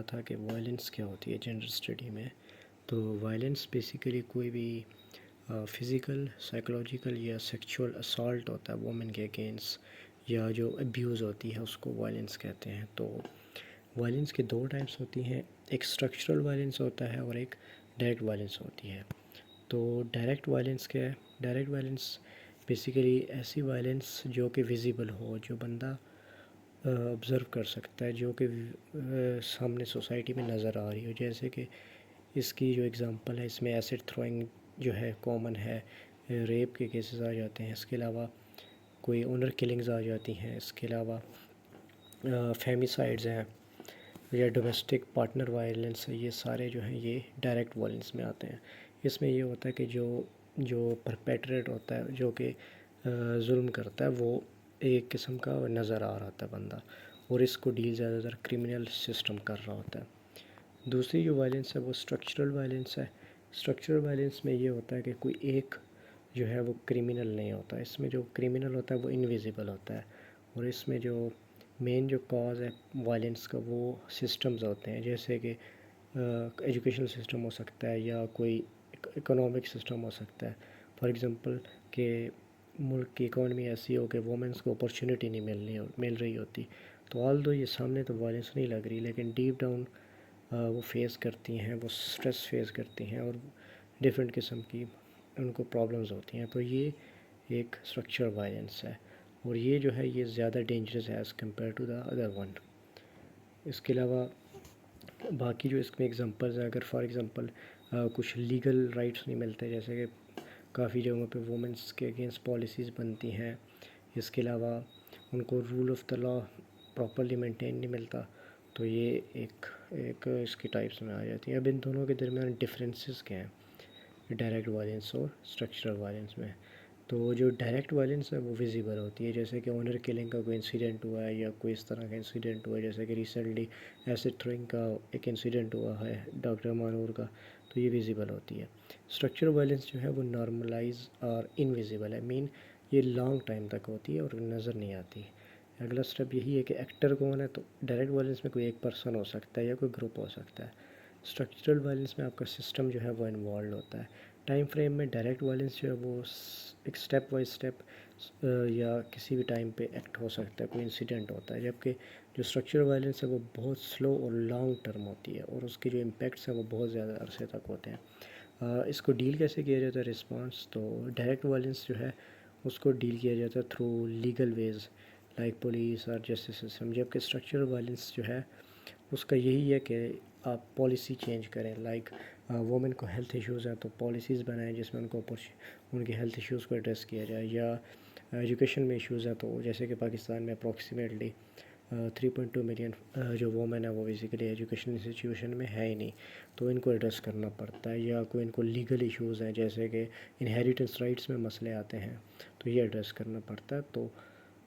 تھا کہ وائلنس کیا ہوتی ہے جنڈر اسٹڈی میں. تو وائلنس بیسیکلی کوئی بھی فزیکل، سائیکولوجیکل یا سیکچول اسالٹ ہوتا ہے وومن کے اگینسٹ، یا جو ابیوز ہوتی ہے اس کو وائلنس کہتے ہیں. تو وائلنس کے دو ٹائپس ہوتی ہیں، ایک اسٹرکچرل وائلنس ہوتا ہے اور ایک ڈائریکٹ وائلنس ہوتی ہے. تو ڈائریکٹ وائلنس کیا ہے؟ ڈائریکٹ وائلنس بیسیکلی ایسی وائلنس جو کہ ویزیبل ہو، جو بندہ آبزرو کر سکتا ہے، جو کہ سامنے سوسائٹی میں نظر آ رہی ہو. جیسے کہ اس کی جو اگزامپل ہے، اس میں ایسڈ تھروئنگ جو ہے کامن ہے، ریپ کے کیسز آ جاتے ہیں، اس کے علاوہ کوئی اونر کلنگز آ جاتی ہیں، اس کے علاوہ فیمیسائڈز ہیں یا ڈومیسٹک پارٹنر وائلنس ہے. یہ سارے جو ہیں یہ ڈائریکٹ وائلنس میں آتے ہیں. اس میں یہ ہوتا ہے کہ جو پرپیٹریٹ ہوتا ہے، جو کہ ظلم کرتا ہے، وہ ایک قسم کا نظر آ رہا ہوتا ہے بندہ، اور اس کو ڈیل زیادہ تر کرمنل سسٹم کر رہا ہوتا ہے. دوسری جو وائلنس ہے وہ اسٹرکچرل وائلنس ہے. اسٹرکچرل وائلنس میں یہ ہوتا ہے کہ کوئی ایک جو ہے وہ کرمنل نہیں ہوتا. اس میں جو کرمنل ہوتا ہے وہ انویزیبل ہوتا ہے، اور اس میں جو مین جو کاز ہے وائلنس کا وہ سسٹمز ہوتے ہیں، جیسے کہ ایجوکیشنل سسٹم ہو سکتا ہے یا کوئی اکنامک سسٹم ہو سکتا ہے. فار ایگزامپل کہ ملک کی اکانومی ایسی ہو کہ وومنس کو اپرچونیٹی نہیں مل رہی ہوتی. تو آل دو یہ سامنے تو وائلنس نہیں لگ رہی، لیکن ڈیپ ڈاؤن وہ فیس کرتی ہیں، وہ سٹریس فیس کرتی ہیں، اور ڈیفرنٹ قسم کی ان کو پرابلمز ہوتی ہیں. تو یہ ایک اسٹرکچر وائلنس ہے، اور یہ جو ہے یہ زیادہ ڈینجرس ہے as compared to the other one. اس کے علاوہ باقی جو اس میں ایگزامپلز ہیں، اگر فار ایگزامپل کچھ لیگل رائٹس نہیں ملتے، جیسے کہ کافی جگہوں پہ وومنس کے اگینسٹ پالیسیز بنتی ہیں، اس کے علاوہ ان کو rule of the law properly maintain نہیں ملتا، تو یہ ایک اس کی ٹائپس میں آ جاتی ہیں. اب ان دونوں کے درمیان ڈفرینسز کیا ہیں ڈائریکٹ وائلنس اور اسٹرکچرل وائلنس میں؟ تو جو ڈائریکٹ وائلنس ہے وہ ویزیبل ہوتی ہے، جیسے کہ اونر کلنگ کا کوئی انسیڈنٹ ہوا ہے یا کوئی اس طرح کا انسیڈنٹ ہوا ہے، جیسے کہ ریسنٹلی ایسڈ تھروئنگ کا ایک انسیڈنٹ ہوا ہے ڈاکٹر مانور کا، تو یہ ویزیبل ہوتی ہے. اسٹرکچرل وائلنس جو ہے وہ نارملائز اور انویزیبل ہے، یہ لانگ ٹائم تک ہوتی ہے اور نظر نہیں آتی. اگلا سٹیپ یہی ہے کہ ایکٹر کون ہے. تو ڈائریکٹ وائلنس میں کوئی ایک پرسن ہو سکتا ہے یا کوئی گروپ ہو سکتا ہے. اسٹرکچرل وائلنس میں آپ کا سسٹم جو ہے وہ انوالوڈ ہوتا ہے. ٹائم فریم میں ڈائریکٹ وائلنس جو ہے وہ ایک سٹیپ بائی سٹیپ یا کسی بھی ٹائم پہ ایکٹ ہو سکتا ہے، کوئی انسیڈنٹ ہوتا ہے، جبکہ جو اسٹرکچرل وائلنس ہے وہ بہت سلو اور لانگ ٹرم ہوتی ہے، اور اس کے جو امپیکٹس ہیں وہ بہت زیادہ عرصے تک ہوتے ہیں. اس کو ڈیل کیسے کیا جاتا ہے رسپانس؟ تو ڈائریکٹ وائلنس جو ہے اس کو ڈیل کیا جاتا ہے تھرو لیگل ویز لائک پولیس اور جسٹس سسٹم، جبکہ اسٹرکچرل وائلنس جو ہے اس کا یہی ہے کہ آپ پالیسی چینج کریں. لائک وومن کو ہیلتھ ایشوز ہیں تو پالیسیز بنائیں جس میں ان کے ہیلتھ ایشوز کو ایڈریس کیا جائے، یا ایجوکیشن میں ایشوز ہیں تو جیسے کہ پاکستان میں اپروکسیمیٹلی 3.2 ملین جو وومن ہے وہ بیسیکلی ایجوکیشن انسٹیٹیوشن میں ہے ہی نہیں، تو ان کو ایڈریس کرنا پڑتا ہے. یا کوئی ان کو لیگل ایشوز ہیں جیسے کہ انہیریٹنس رائٹس میں مسئلے آتے ہیں تو یہ ایڈریس کرنا پڑتا ہے. تو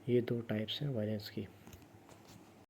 یہ دو ٹائپس ہیں وائلنس کی.